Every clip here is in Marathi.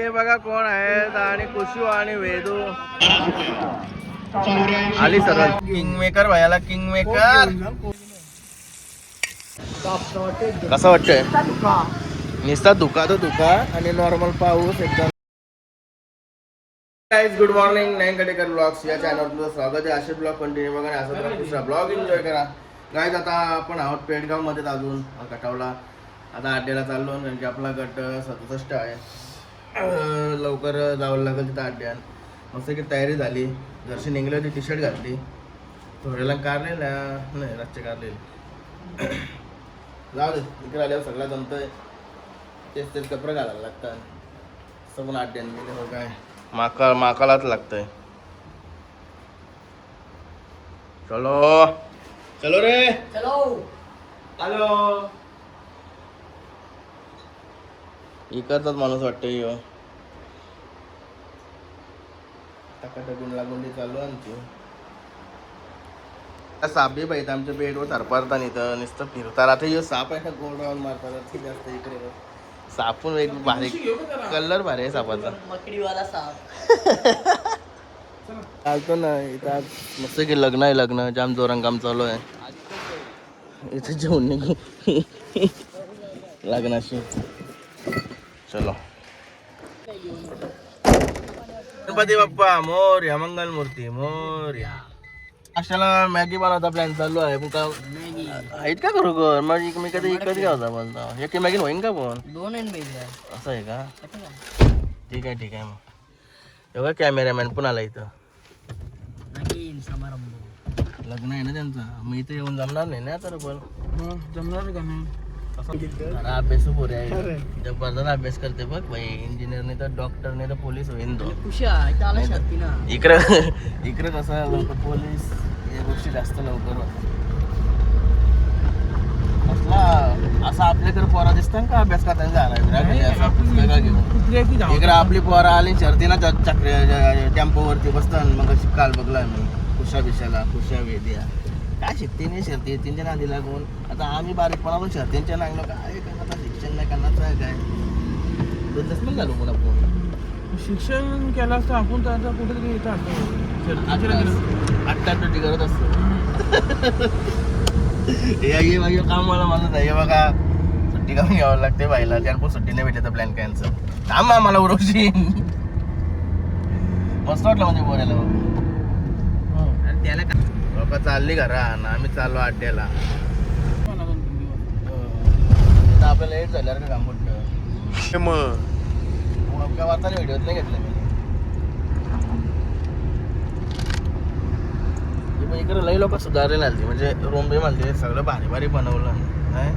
हे बघा कोण आहेत आणि कुशू आणि वेदू आली सरळ किंग मेकर भायाला किंग मेकर कसं वाटतंय नुसता धुका तो धुका आणि नॉर्मल पाऊस एकदम. Guys good morning nine Katekar blogs या चॅनलवर तुझं स्वागत आहे. असे ब्लॉग कंटिन्यू बघा आणि असं दुसरा ब्लॉग एन्जॉय करा. गाइस आता आपण आहोत पेडगाव मध्ये अजून कटावला आता अड्ड्याला चाललो कारण की आपला गट 67 आहे. लवकर जावं लागेल तिथं अड्ड्यात. मस्त की तयारी झाली जर्सी निघली होती टी शर्ट घातली थोड्याला कारलेला नाही रातचे कारलेले जाऊ दे इकडे आल्यावर सगळं जमतंय तेच कपडे घालायला लागतात सगळं अड्ड्यान गेले हो काय माकालाच लागतंय. चलो चलो रे चलो हॅलो इकडचाच माणूस वाटतोय ह्यो टाकाटाकून लागून ते चालू आमची साप बी पाहिजे आमच्या बेडवर सरपारता इथं नुसतं फिरता राहते ह्यो साप आहे गोल राऊंड मारतात जास्त इकडे सापून एक भारी कलर भारी आहे सापाचा मकडीवाला साप चालतो ना इथं आज मस्त की लग्न आहे लग्न जाम जोरांग काम चालू आहे इथे जेवण निघू लग्नाशी. चलो गणपती बाप्पा मोरया मंगल मूर्ती मोरया. अशाला मॅगी बनवता प्लॅन चालू आहे पण का आहेत का खरोखर माझी मी कधी इकडे घ्यायचा बोलता एक मॅगी होईन का पण 2 असं आहे का ठीक आहे मग एवढा कॅमेरामॅन पण आला इथं समारंभ लग्न आहे ना त्यांचं मग इथे येऊन जमणार नाही ना तर पण जमणार का नाही अभ्यास पोरे आहे जबरदस्त अभ्यास करते बघ भाई इंजिनियर नाही तर डॉक्टर नाही तर पोलीस होईन तो इकडे कसं लवकर पोलीस या गोष्टी जास्त लवकर होतात. असं आपल्याकडे पोरा दिसतात का अभ्यास करताना झाला इकडे आपली पोरा आली शर्तीना चक्र टेम्पोवरती बसतात मग काल बघला मी खुशा बिशाला खुशा वेद्या काय शिकते नाही शर्ती तीनच्या नादी लागून आता आम्ही बारीकपणातून शर्तींच्या लागलो काय आता शिक्षण नाही करण्याचं आहे काय बिझनेसमॅन झालो पण आपण शिक्षण केलं असतं आपण तर आता कुठेतरी आठ ड्युटी करत असतो. हे माझं काम मला म्हणत आहे बघा सुट्टी काढून घ्यावं लागते बाईला त्याला पण सुट्टी नाही भेटत प्लॅन कॅन्सल थांब मला उरवशी मस्त वाटलं म्हणजे बोलायला त्याला बाबा चालली घरा ना आम्ही चाललो अड्ड्याला आपल्याला लेट झाल्यावर का काम कुठलं मग काय वाचायला व्हिडिओत नाही घेतलं मी इकडे लई लोक सुधारले आलती म्हणजे रूम बी म्हणते सगळं भारी भारी बनवलं नाही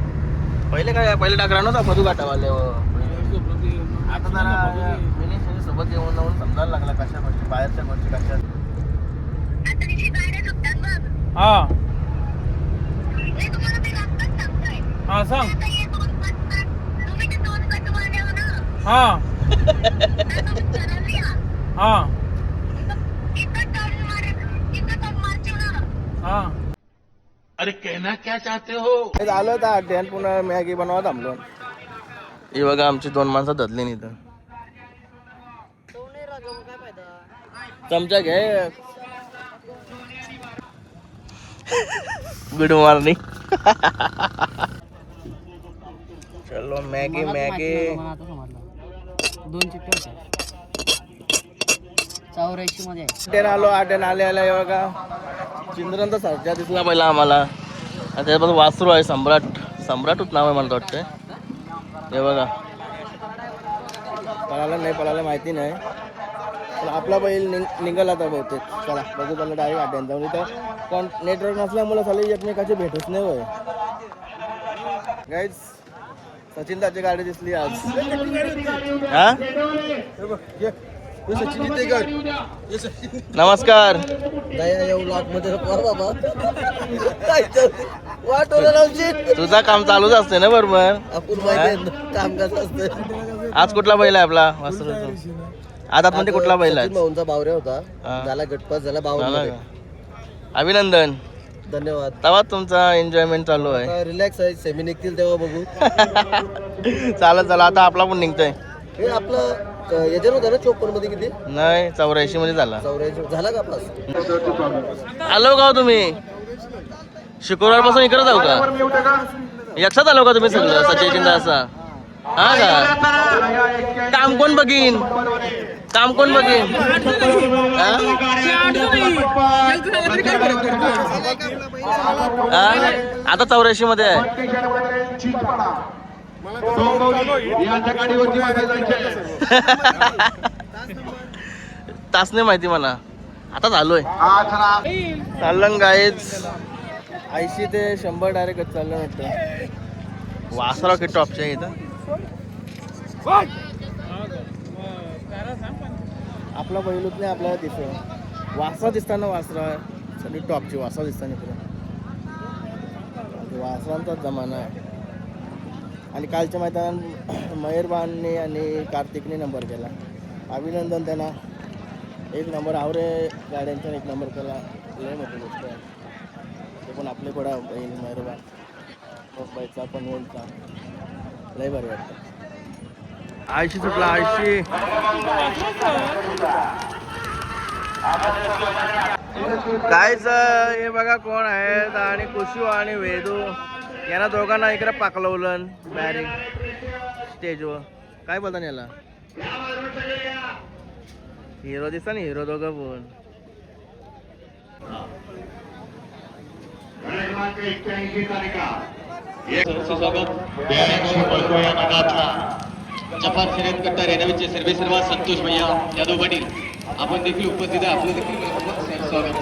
पहिले टाकला नव्हता मधू घाटावाले आता जरा मिनी सोबत येऊन जाऊन समजायला लागला कशा गोष्टी बाहेरच्या गोष्टी कशा हा सांग हा अरे कहना क्या चाहते हो आलो तर अड्ड्यान पुन्हा मॅगी बनवा थांबलो. हे बघा आमची 2 माणसं धरली नाही तर चमचा घे. गुड मॉर्निंग चलो मॅगी 2 चिट्टे 84 मध्ये आलो अड्ड्यान आले बघा चिंद्रांचा सारख्या दिसला पहिला आम्हाला आणि त्याच्यापासून वासरू आहे सम्राटच नाव आहे मला वाटतं. हे बघा पळाला माहिती नाही पण आपला बैल निघाला आता बहुतेक. चला बघू त्याला डायरेक्ट अड्ड्यान जाऊन इथं पण नेटवर्क नसल्यामुळे चालेल एकमेकाची भेटच नाही होय. गाईज सचिन दाची गाडी दिसली आज हा नमस्कार तुझा काम चालूच असते ना बरोबर काम कसं असतं. आज कुठला बैल आहे आपला आज आतमध्ये कुठला बैल आहे भाऊंचा बावऱ्या होता झाला गटपास झाला बावऱ्या अभिनंदन धन्यवाद. तेव्हा तुमचा एन्जॉयमेंट चालू आहे रिलॅक्स आहे सेमी निघतील तेव्हा बघू चालत चला आता आपला पण निघतोय हे आपलं याच्यावर होता ना 54 मध्ये किती नाही 84 मध्ये झाला. 84 झाला का पास आलो का हो तुम्ही शुक्रवारपासून इकडे जाऊ का एकसाथ आलो का तुम्ही सगळं सचिन असा हा का काम कोण बघीन काम कोण बघीन हा? हा? आता 84 मध्ये आहे तास नाही माहिती मला आता झालोय चाललं गाईच 80 ते 100 डायरेक्ट चाललं वाटतं वासराव की टॉपच्या इथं आपला बैलूच नाही आपल्याला दिसत वासरा दिसताना वासरा सगळी टॉपची वासरा दिसताना इकडे वासरांचाच जमाना आहे आणि कालच्या मैदानात मयूरबानने आणि कार्तिकने नंबर केला अभिनंदन त्यांना एक नंबर आवरे गाड्यांचा एक नंबर केला लय मोठी गोष्ट आहे ते पण आपले बडा बैल मयूरबान मुंबईचा पण होलचा लय बरं वाटतं 80 सुटला 80 कायच हे बघा कोण आहेत आणि कुशू आणि वेदू यांना दोघांना इकडे पाकलवलं बॅरिंग स्टेजवर काय बोलता याला हिरो दिसता ना हिरो दोघं पण जपान शर्यत करता रेनवीचे सर्वे सर्व संतोष भैया यादव पाटील आपण देखील उपस्थित आहे आपलं देखील स्वागत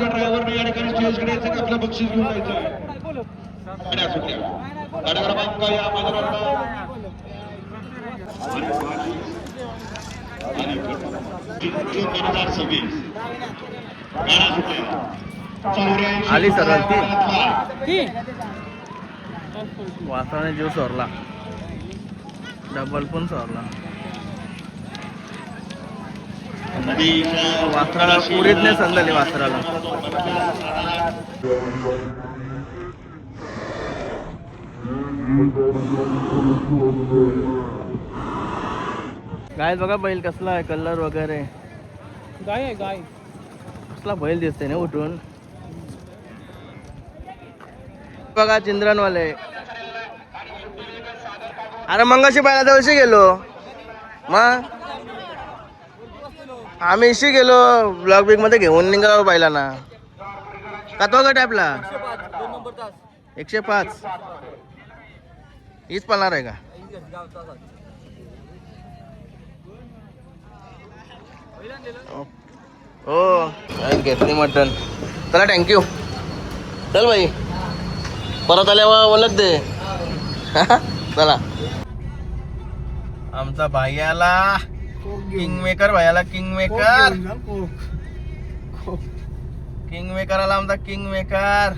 ड्रायव्हर या ठिकाणी स्टेजकडे यायचं आपलं बक्षीस घेऊन जायचं आहे गाड्या सुटल्या गाड्या क्रमांक या मैदानात 2026 गाड्या सुटल्या आली सरळ ती वासराने जीव सोरला डबल पण सोरला वासराला पुरीत नाही संदली वासराला गाय बघा बैल कसला आहे कलर वगैरे गाय आहे गाय कसला बैल दिसते ना उठून बघा चिंद्रनवाले अरे मंगाशी बैला जवळशी गेलो मग आम्ही इशी गेलो ब्लॉक बिग मध्ये घेऊन निघालो बैलांना का तो गट आपला 105 हीच पळणार आहे का हो घेतली मटन चला थँक्यू चल भाई परत आल्यावर ओळख दे चला आमचा भाईयाला किंग मेकर भाईयाला किंग मेकर आला आमचा किंग मेकर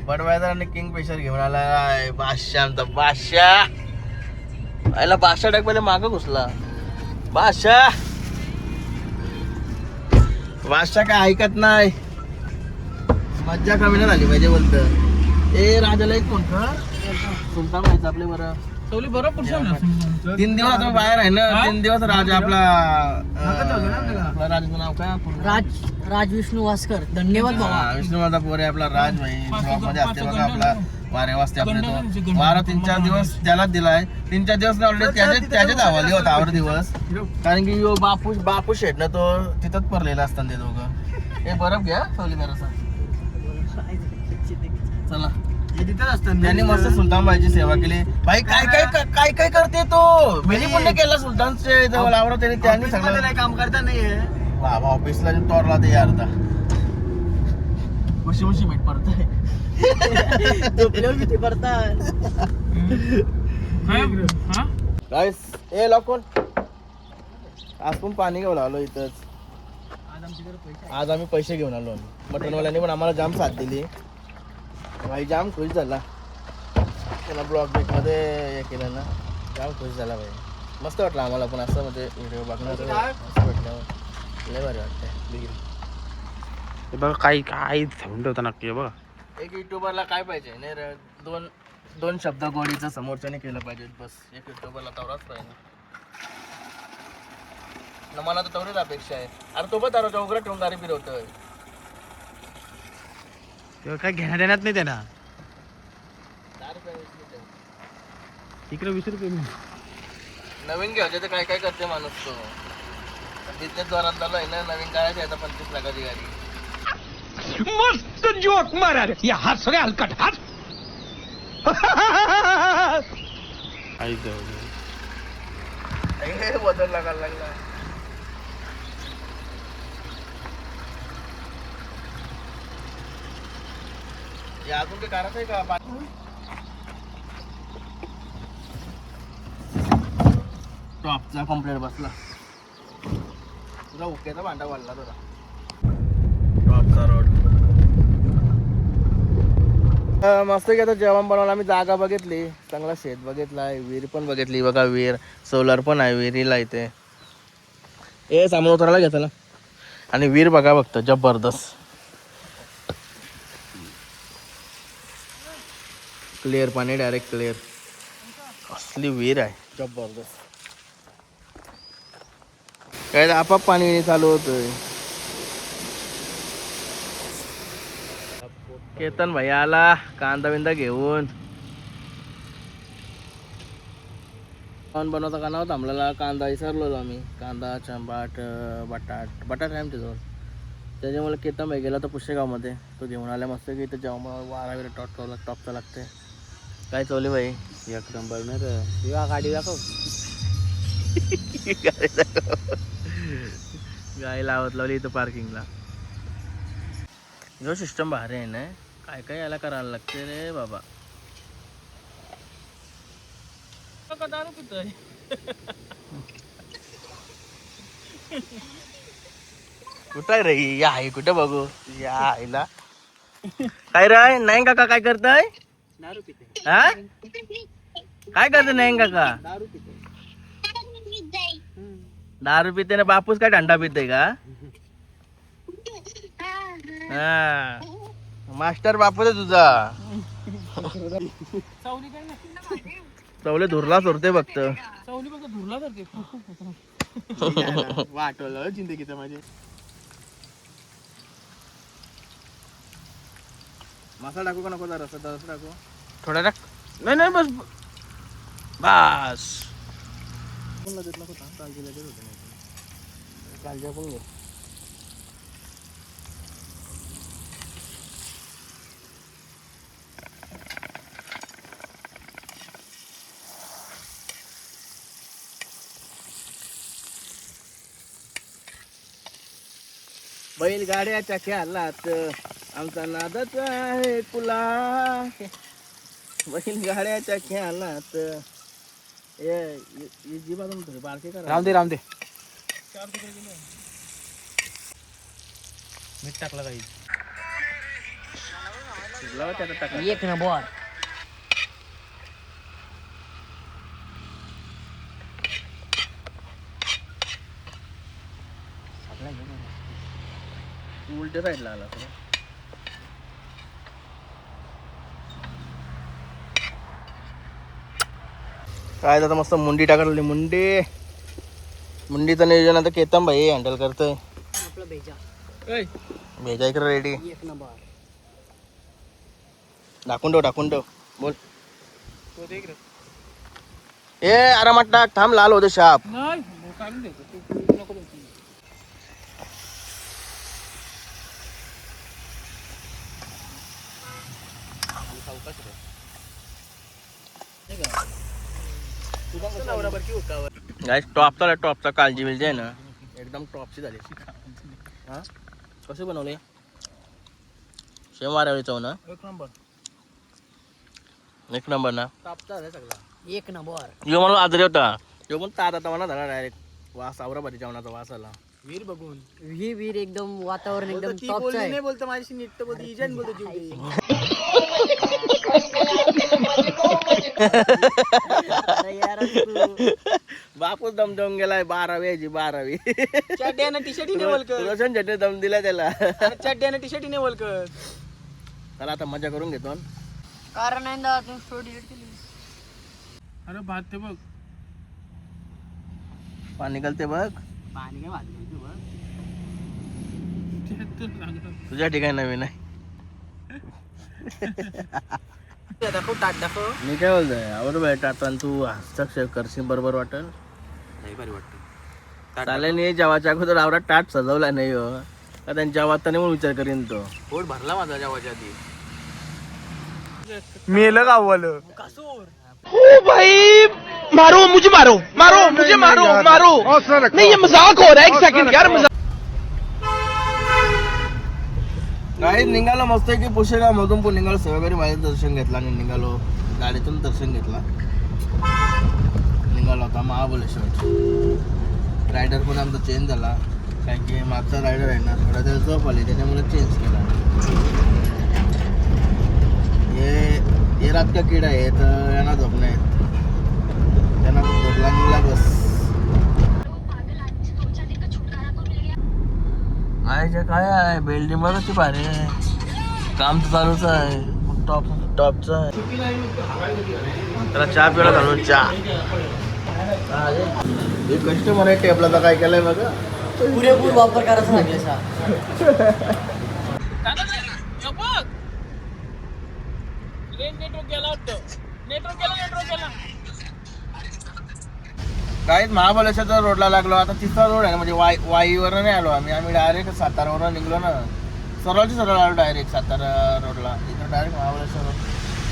बडवायझर आणि किंग पेशर घेऊन आलाय बादशाह आमचा बादशाह आयला बादशाह टाक पहिले मागं घुसला बादशाह काय ऐकत नाही मज्जा कमी नाही झाली पाहिजे बोलत ए राजाला एक कोण सुलतान व्हायचं आपले बरं सवली बरोबर 3 दिवस बाहेर आहे ना 3 दिवस राजा आपला राजाचं नाव काय राज विष्णू वासकर धन्यवाद बाबा विष्णू माझा पोर आहे आपला राज भाई ब्लॉक मध्ये असते बघा आपला 12 वाजता आपले तो 12-3-4 दिवस त्यालाच दिलाय 3-4 दिवस ऑलरेडी त्याच्याच हवाली होता आवर दिवस कारण की यो बापू शेट ना तो तिथंच पडलेला असताना ते दोघं हे बरं घ्या सवली बरं चला त्यांनी मस्त सुलतानबाईची सेवा केली भाई काय करते तो मेनी पुण्य केला सुलतानचे जवळ आवडत त्यांनी सगळं काम करता नाहीये बाबा ऑफिसला तोरला ते यार खुशी भेट पडताय गाईस ए लॉकोन आज पण पाणी घेऊन आलो इथंच आज आम्ही पैसे घेऊन आलो मटनवाल्यांनी पण आम्हाला जाम साथ दिली भाई जाम खुश झाला त्याला ब्लॉग बेक मध्ये हे केलं ना जाम खुश झाला भाई मस्त वाटलं आम्हाला पण असं म्हणजे व्हिडिओ बघण्याचं असं वाटलं लय भारी वाटतंय हे बघा काही काय सांगून ठेवता नक्की बघा एक युट्यूबरला काय पाहिजे नाही रे दोन शब्द गोडीचं समोरच्याने केलं पाहिजे बस एक युट्यूबरला तेवढाच पाहिजे मला तर तेवढीच अपेक्षा आहे. अरे तो पण तारा उघडा ठेवून गाडी फिरवतोय. तेव्हा काय घेण्यात येणार नाही त्यांना. 10 रुपये 20 रुपये. इकडे 20 रुपये नवीन घ्यायचे तर काय काय करते माणूस तो. बिझनेस जोरात चालू आहे ना, नवीन काढायची आता 25 लाखाची गाडी. मस्त जोक मारा रे या हस रे हलकट हस हे बदल लागायला लागला. हे अजून काही काढत आहे का? टॉपचा कम्प्लेट बसला. तुझा उक्याचा भांडा वाढला तुला. टॉपचा रोड मस्त की आता जेवण बनवलं. आम्ही जागा बघितली, चांगला शेत बघितला, विहीर पण बघितली. बघा विहीर, सोलर पण आहे विहिरीला इथे. ए सामान उतरायला घेतला. आणि विहीर बघा बघतो जबरदस्त क्लिअर पाणी, डायरेक्ट क्लिअर. असली विहीर आहे जबरदस्त. काय आपाप पाणी चालू होतंय. केतन भाई आला कांदा बिंदा घेऊन. बनवता कांदा थांबलेला. कांदा विसरलो आम्ही. कांदा चंबाट बटाट आहे आमच्या जवळ. त्याच्यामुळे केतन भाई गेला तर पुशेगावमध्ये. तो घेऊन आला मस्त की इथं जेव्हा वारा वगैरे टॉपचा लागते. काय चवली भाई? एक नंबर नाही तर गाडी दाखव. गाय लावत लावली इथं पार्किंगला. जो सिस्टम भारी आहे ना. काय काय याला करायला लागते रे बाबा. दारू पितोय. कुठं रे या आहे? कुठं बघू या आईला. काय रे नाही काका काय करताय? दारू पितोय. हा काय करते नाही काका? दारू पितोय. दारू पिते ना. बापूस काय थंडा पिते का? हा मास्टर बापूच तुझा. सावली काय नाही. चवले धुरला सोडते फक्त. सावली फक्त धुरला तर वाटवलं जिंदगीचं माझे. मसाला टाकू का नको? जरा रसा टाकू. थोडा टाक. नाही नाही बस बस. कालच्या पण घे. बैलगाड्याच्या खेळात आमचा नादच आहे तुला. बैलगाड्याच्या खेळात जी बाजून थोडी बारके करा. राम दे मीठ टाकलं काही. एक नंबर. उलट्या साईडला आला तुला. काय आता मस्त मुंडी टाकली. मुंडीचं नियोजन आता केतन भाई हँडल करतोय. आपला भेजा भेजा इकडे रेडी. एक नंबर. टाकून ठेव बोल. ए आरामात टाक. थांब लाल होते शाप. नाही काढून देतो. तू नको देऊ. टॉपचा काळजी बिलजी आहे ना एकदम टॉपची झाली. हा कसे बनवले? शेम वाऱ्यावर चव ना. एक नंबर ना. एक नंबर. यो म्हणून आजारी होता. यो पण ताजा तवाना झाला डायरेक्ट. वास आवरा भारी जेवणाचा वास आला. वीर बघून वीर एकदम वातावरण एकदम टॉपचं आहे. बोलतो माझ्याशी नीट बोलतो. इजन बोलतो जीव. बापूच दम देऊन गेलाय. 12वी चड्ड्यानं टी शर्ट ने बोलकर. रोशन झटे दम दिला त्याला. चड्ड्यानं टी शर्ट ने बोलकर. चला आता मजा करून घेतो. कारण आहे ना तू स्टोरी डिलीट केली. अरे भात ते बघ. पाणी निघालते बघ. पाणी काय वाजलं तुझ्या ठिकाणी नवीन आहे. दाखव ताट दाखव. मी काय बोलतोय आवड भेटतात आणि तू हस्तक्षेप करशील बरोबर वाटेल. नाही बरी वाटतं. चालेल जेवाच्या अगोदर आवडा ताट सजवला नाही हो का त्यांच्या वाताने म्हणून विचार करीन तो. पोट भरला माझा जेवाच्या आधी. मेलं गाववालं. कासूर. मारो मुझे मारो नहीं ये मजाक हो रहा है. एक सेकंड यार मजाक. काही निघालो मस्त की पुशेगाव मधून पण निघालो सेवागारी माझं दर्शन घेतला आणि निघालो गाडीतून दर्शन घेतला. निघालो आता महाबळेश्वर. रायडर पण आमचा चेंज झाला कारण की मागचा रायडर आहे ना थोडा त्याला झोप आली त्याच्यामुळे चेंज केला. हे रात का किडा आहे तर यांना झोप नाही त्यांना झोपला निघला बस. काय आहे बिल्डिंग बघ ती भारी आहे. काम तर चालूच आहे टॉपचं आहे. त्याला चहा पिला घालून चहा. हे कस्टमर आहे टेबलाचा काय केलंय बघा. पुरेपूर वापर करायचा लागेल. काहीच महाबळेश्वरच्या रोडला लागलो. आता तिसरा रोड आहे म्हणजे वाईवर नाही आलो आम्ही डायरेक्ट सातारावरून निघलो ना. सरळ आलो डायरेक्ट सातारा रोडला. तिथं डायरेक्ट महाबळेश्वर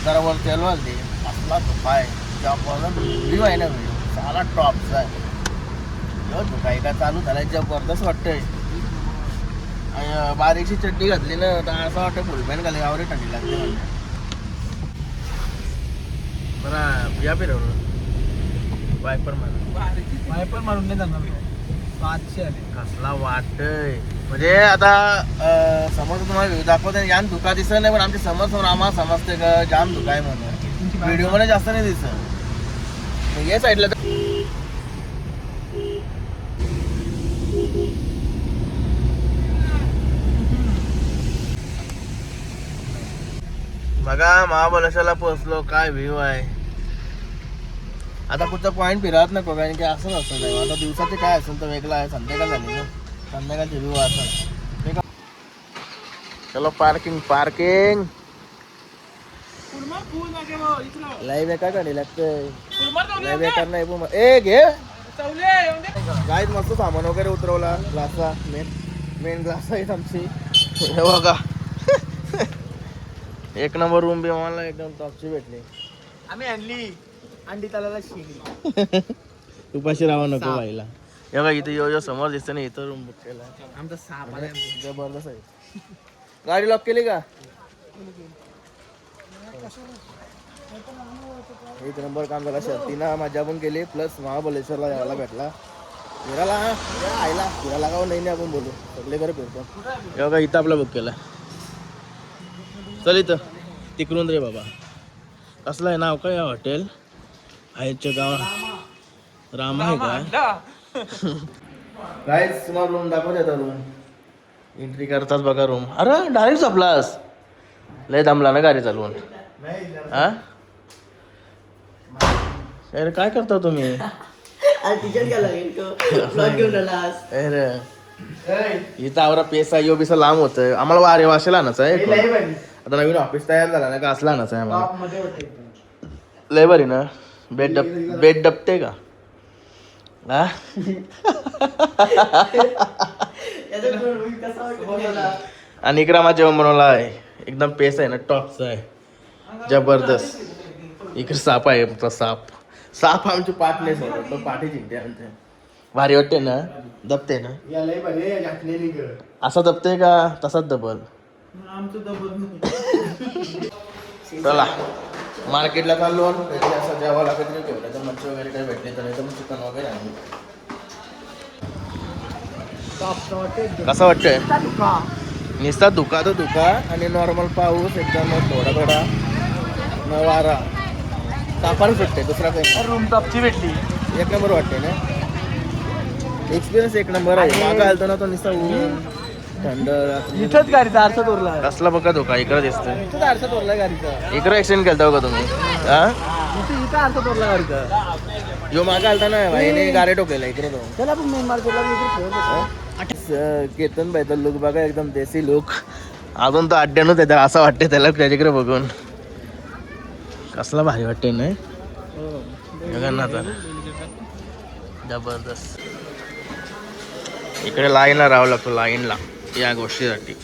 जरा वरती आलो ते असला धोका आहे. व्ह्यू आहे ना व्ह्यू सारा टॉपचा आहे. धोका काय चालू झालाय जबरदस्त वाटतंय. बारीकशी चड्डी घातली ना तर असं वाटतं फुल पॅन्ट घाली आवरे थंडी लागते म्हणजे. बरं या फिरवलं वायपर मारून नाही जाणार. 500 आले. कसला वाटतंय म्हणजे आता समोर तुम्हाला व्ह्यू दाखवते यान धुका दिसत नाही पण आमच्या समोर आम्हाला समजते का जाम धुका आहे म्हणून. व्हिडिओ मध्ये जास्त नाही दिसत. या साईडला बघा महाबळेश्वरला पोहोचलो. काय व्ह्यू आहे. आता कुठचा पॉईंट फिरत नको कारण की असंच असतं नाही. आता दिवसाचे काय असेल तर वेगळा आहे. संध्याकाळ झाली ना संध्याकाळची व्ह्यू असं. चलो पार्किंग लाईव्ह आहे का गाडी लागतंय. लाईव्ह आहे नाही पण ए घे गाईत मस्त सामान वगैरे उतरवला. ग्लासचा मेन ग्लास आहेत आमची. हे बघा एक नंबर रूम बी मला एकदम टॉपची भेटली. आम्ही आणली अंडी तलाला शिली. उपाशी राहा नको बाईला. हे बघा इथे यो समोर दिसत नाही इथं रूम बुक केला. आमचा साप आला. जबरदस्त आहे. गाडी लॉक केली का. एक नंबर काम झाला. शर्तीनं मजा पण केली प्लस महाबळेश्वरला यायला भेटला. फिरायला आयला फिरायला का नाही आपण बोलू सगळे करे फिरतो. हे बघा इथं आपला बुक केला. चल इथं तिकडून रे बाबा. कसलं आहे नाव काय हॉटेल आयच्या गावा राम आहे का. गाईस तुम्हाला रूम दाखवत येतात. रूम एंट्री करताच बघा रूम. अरे डायरेक्ट झोपलास. लय दमला ना गाडी चालवून. हा अरे काय करता तुम्ही. अरे इथं आवरा पेसा यो बिसा लांब होत. आम्हाला वारे वाशेला आणायचं आहे. आता नवीन ऑफिस तयार झाला ना का असला आणायचं आहे आम्हाला. लय बरी ना. बेड डबते का. हा आणि इकडे माझा जेवण बनवला आहे. एकदम पेस आहे ना टॉपचा आहे जबरदस्त. इकडे साप आहे आमचा. साप आमची पाठ नाही सोडत तो पाठी जिंकते आमच्या. भारी वाटते ना. दबते ना असं दबते का तसाच दबल. चला मार्केटला चाललो. असं जेव्हा लागत नाही ठेवलं तर मच्छी वगैरे काही भेटले तर नाही तर मग चिकन वगैरे आणलं. कसं वाटतंय. नुसता धुका तो धुका आणि नॉर्मल पाऊस एकदम थोडा न वारा तापानं सुटते. दुसरा काही रूम टॉपची भेटली. एक नंबर वाटते ना. एक्सपिरियन्स एक नंबर आहे. मागं आलतो ना तो नुसता ऊन थंड. इथंच गाडीचा आरसा तोरला. कसला बघा धोका इकडे दिसतोय. इथंच आरसा तोरला गाडीचा. इकडे एक्सचेंज केलता बघा तुम्ही. हा इथं काय अर्थ पडला गाडीचा यो मागा आलता ना भाईने गारे टोकलेला इकडे तो त्याला आपण मेन मार्केटला केतन भाईचा लुक बघा एकदम देसी लुक अजून तो अड्ड्यानच आहे त्याला असं वाटते त्याला त्याच्याकडे बघून कसला भारी वाटते नाही बघा तर जबरदस्त इकडे लाईनला राहावं लागतो लाईनला या गोष्टीसाठी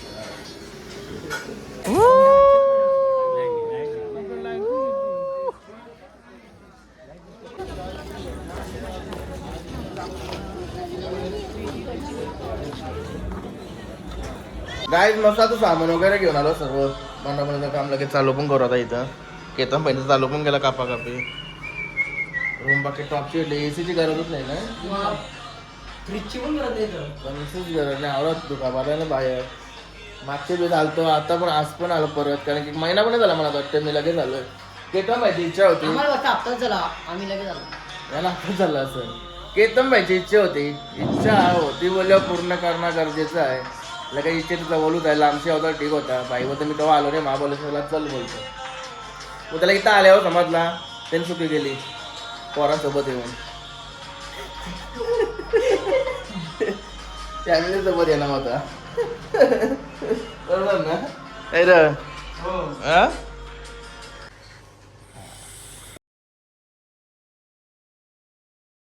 गाईज मस्त आता सामान वगैरे घेऊन आलो सर्व बनवायचं काम लगेच चालू पण करू आता इथं केतन पहिलं चालू पण गेला कापा कापी रूम बाकी टॉपची एसीची गरजच नाही ना फ्रीजची पण गरज नाही इथं. पण गरज नाही आवडत तुका बघायला बाहेर मागचे दिवस आलतो आता पण आज पण आलो परत कारण की महिना पण नाही झाला मला वाटतं मी लगेच आलोय केतन भाईची इच्छा होती आम्हाला वाटतं हप्ताच झाला आम्ही लगेच आलो. याला आताच झालं असं केतन भाईची इच्छा होती बोलल्यावर पूर्ण करणं गरजेचं आहे लगेच इच्छेचा बोलू जायला आमची होता ठीक होता भाई होतं मी तेव्हा आलो रे महाबळेश्वरला चल बोलतो मग त्याला इथं आल्यावर समजला त्यांनी चुकी गेली पोरांसोबत येऊन फॅमिली सोबत येणार होता बरोबर ना